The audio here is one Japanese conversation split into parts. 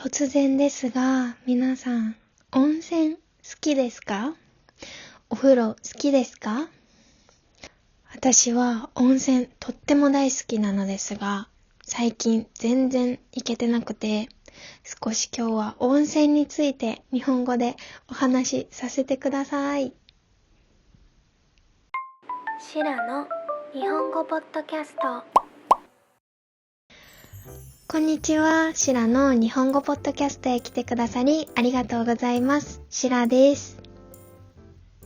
突然ですが、皆さん、温泉好きですか？お風呂好きですか？私は温泉とっても大好きなのですが、最近全然行けてなくて、少し今日は温泉について日本語でお話しさせてください。シラの日本語ポッドキャスト。こんにちは。シラの日本語ポッドキャストへ来てくださりありがとうございます。シラです。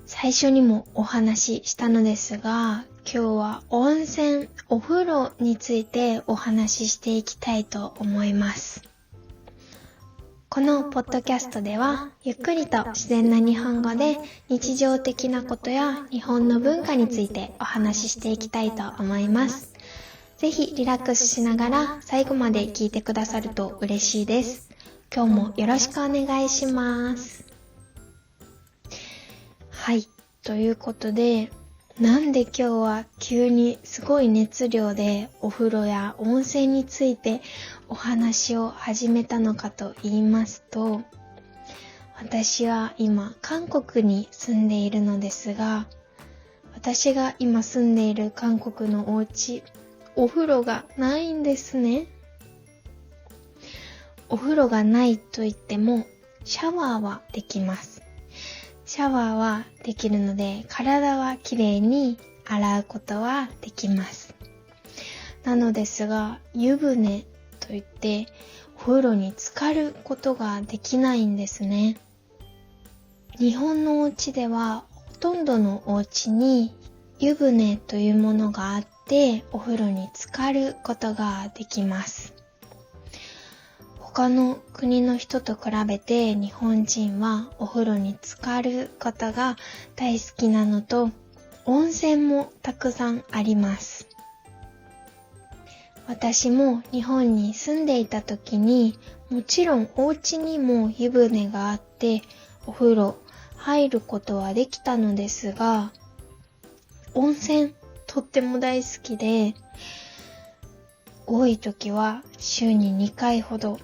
最初にもお話ししたのですが、今日は温泉、お風呂についてお話ししていきたいと思います。このポッドキャストでは、ゆっくりと自然な日本語で日常的なことや日本の文化についてお話ししていきたいと思います。ぜひリラックスしながら最後まで聞いてくださると嬉しいです。今日もよろしくお願いします。はい、ということで、なんで今日は急にすごい熱量でお風呂や温泉についてお話を始めたのかと言いますと、私は今韓国に住んでいるのですが、私が今住んでいる韓国のお家、お風呂がないんですね。お風呂がないと言ってもシャワーはできます。シャワーはできるので体はきれいに洗うことはできます。なのですが、湯船といってお風呂に浸かることができないんですね。日本のお家ではほとんどのお家に湯船というものがあってお風呂に浸かることができます。他の国の人と比べて日本人はお風呂に浸かることが大好きなのと、温泉もたくさんあります。私も日本に住んでいた時に、もちろんお家にも湯船があってお風呂入ることはできたのですが、温泉とっても大好きで、多い時は週に2回ほど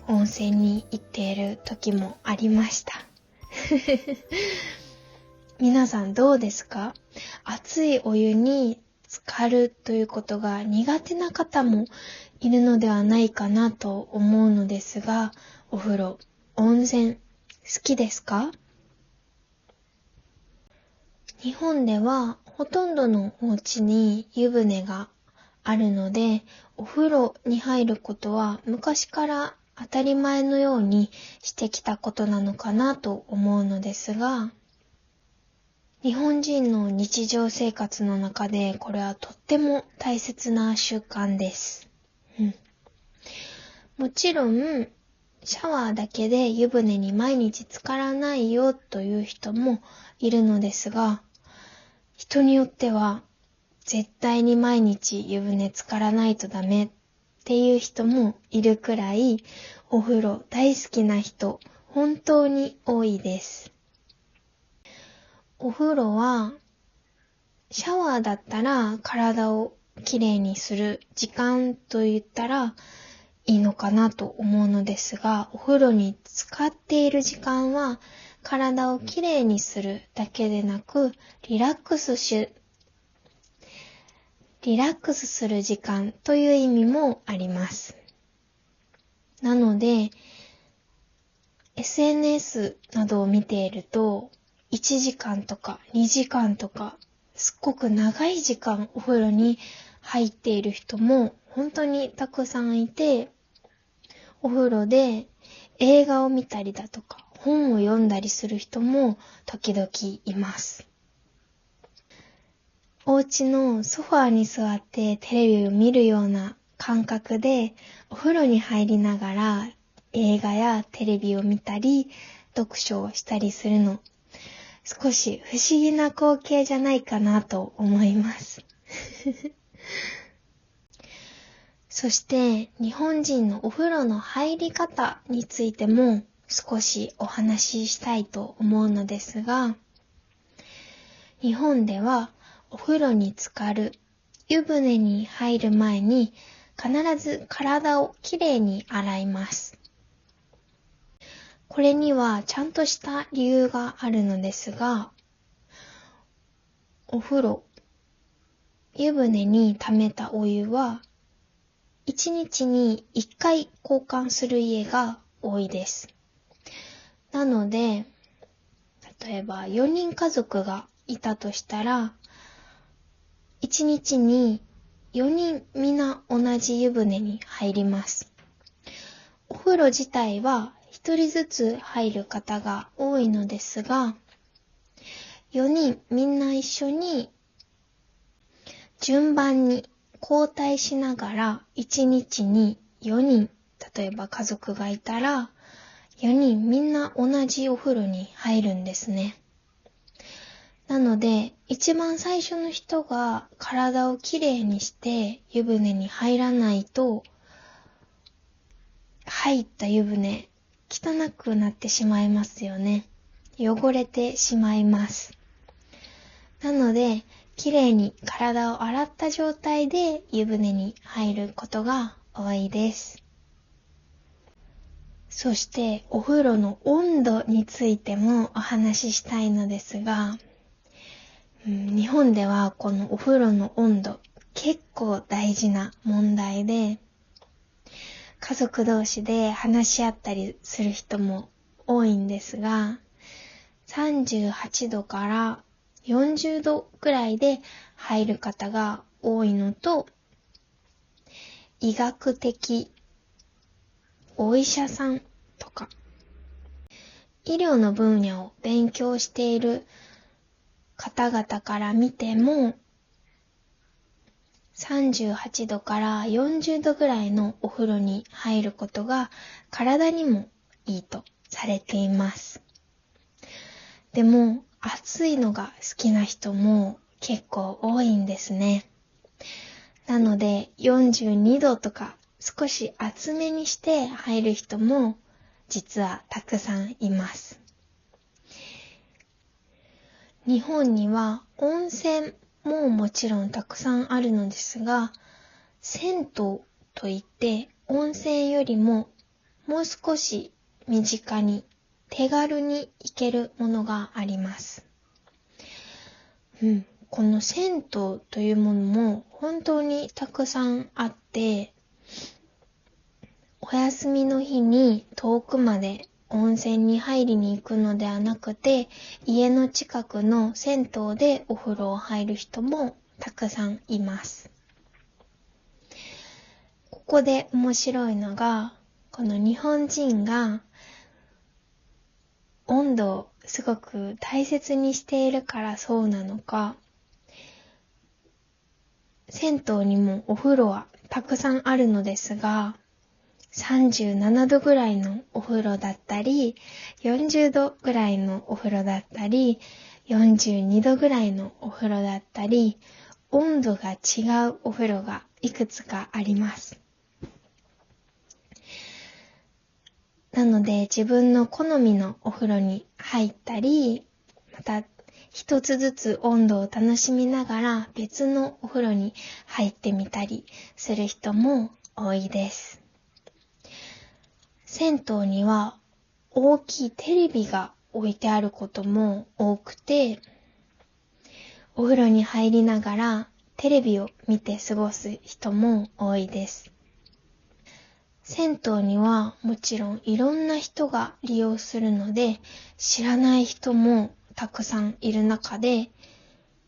温泉に行っている時もありました。皆さんどうですか？熱いお湯に浸かるということが苦手な方もいるのではないかなと思うのですが、お風呂、温泉好きですか？日本ではほとんどのお家に湯船があるので、お風呂に入ることは昔から当たり前のようにしてきたことなのかなと思うのですが、日本人の日常生活の中でこれはとっても大切な習慣です。もちろんシャワーだけで湯船に毎日浸からないよという人もいるのですが、人によっては絶対に毎日湯船浸からないとダメっていう人もいるくらい、お風呂大好きな人本当に多いです。お風呂はシャワーだったら体をきれいにする時間と言ったらいいのかなと思うのですが、お風呂に浸かっている時間は体をきれいにするだけでなく、リラックスする時間という意味もあります。なので、SNS などを見ていると、1時間とか2時間とか、すっごく長い時間お風呂に入っている人も本当にたくさんいて、お風呂で映画を見たりだとか、本を読んだりする人も時々います。お家のソファーに座ってテレビを見るような感覚でお風呂に入りながら映画やテレビを見たり読書をしたりするの、少し不思議な光景じゃないかなと思います。そして日本人のお風呂の入り方についても少しお話ししたいと思うのですが、日本ではお風呂に浸かる、湯船に入る前に必ず体をきれいに洗います。これにはちゃんとした理由があるのですが、お風呂、湯船に溜めたお湯は、1日に1回交換する家が多いです。なので、例えば4人家族がいたとしたら、1日に4人みんな同じ湯船に入ります。お風呂自体は1人ずつ入る方が多いのですが、4人みんな一緒に順番に交代しながら1日に4人、例えば家族がいたら4人みんな同じお風呂に入るんですね。なので一番最初の人が体をきれいにして湯船に入らないと、入った湯船汚くなってしまいますよね。汚れてしまいます。なのできれいに体を洗った状態で湯船に入ることが多いです。そしてお風呂の温度についてもお話ししたいのですが、日本ではこのお風呂の温度結構大事な問題で、家族同士で話し合ったりする人も多いんですが、38度から40度くらいで入る方が多いのと、医学的お医者さんとか医療の分野を勉強している方々から見ても、38度から40度ぐらいのお風呂に入ることが体にもいいとされています。でも暑いのが好きな人も結構多いんですね。なので42度とか少し厚めにして入る人も実はたくさんいます。日本には温泉ももちろんたくさんあるのですが、銭湯といって温泉よりももう少し身近に手軽に行けるものがあります。この銭湯というものも本当にたくさんあって、お休みの日に遠くまで温泉に入りに行くのではなくて、家の近くの銭湯でお風呂を入る人もたくさんいます。ここで面白いのが、この日本人が温度をすごく大切にしているからそうなのか、銭湯にもお風呂はたくさんあるのですが、37度ぐらいのお風呂だったり、40度ぐらいのお風呂だったり、42度ぐらいのお風呂だったり、温度が違うお風呂がいくつかあります。なので自分の好みのお風呂に入ったり、また一つずつ温度を楽しみながら別のお風呂に入ってみたりする人も多いです。銭湯には大きいテレビが置いてあることも多くて、お風呂に入りながらテレビを見て過ごす人も多いです。銭湯にはもちろんいろんな人が利用するので、知らない人もたくさんいる中で、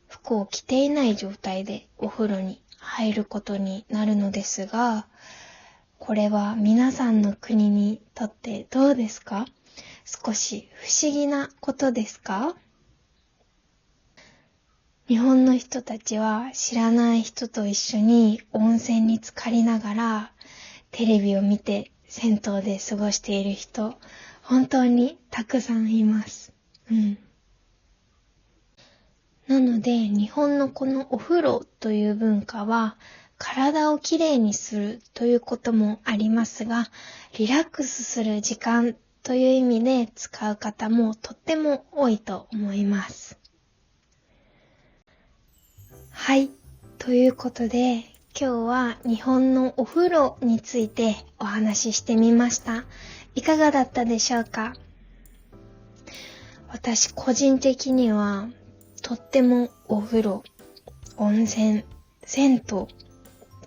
服を着ていない状態でお風呂に入ることになるのですが、これは皆さんの国にとってどうですか？少し不思議なことですか？日本の人たちは知らない人と一緒に温泉に浸かりながらテレビを見て銭湯で過ごしている人、本当にたくさんいます。なので日本のこのお風呂という文化は体をきれいにするということもありますが、リラックスする時間という意味で使う方もとっても多いと思います。はい、ということで今日は日本のお風呂についてお話ししてみました。いかがだったでしょうか？私個人的にはとってもお風呂、温泉、銭湯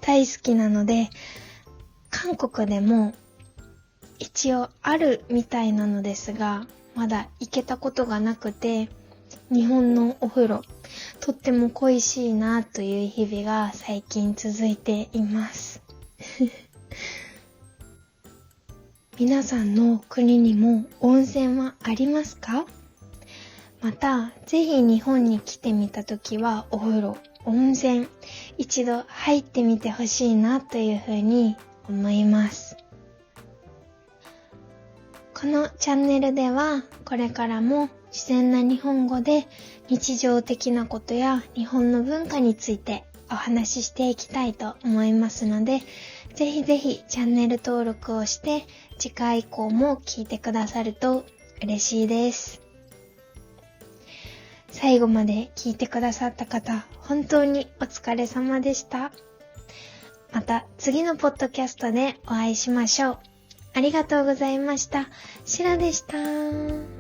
大好きなので、韓国でも一応あるみたいなのですが、まだ行けたことがなくて、日本のお風呂とっても恋しいなという日々が最近続いています皆さんの国にも温泉はありますか？また、ぜひ日本に来てみたときはお風呂、温泉、一度入ってみてほしいなというふうに思います。このチャンネルではこれからも自然な日本語で日常的なことや日本の文化についてお話ししていきたいと思いますので、ぜひぜひチャンネル登録をして次回以降も聞いてくださると嬉しいです。最後まで聞いてくださった方、本当にお疲れ様でした。また次のポッドキャストでお会いしましょう。ありがとうございました。シラでした。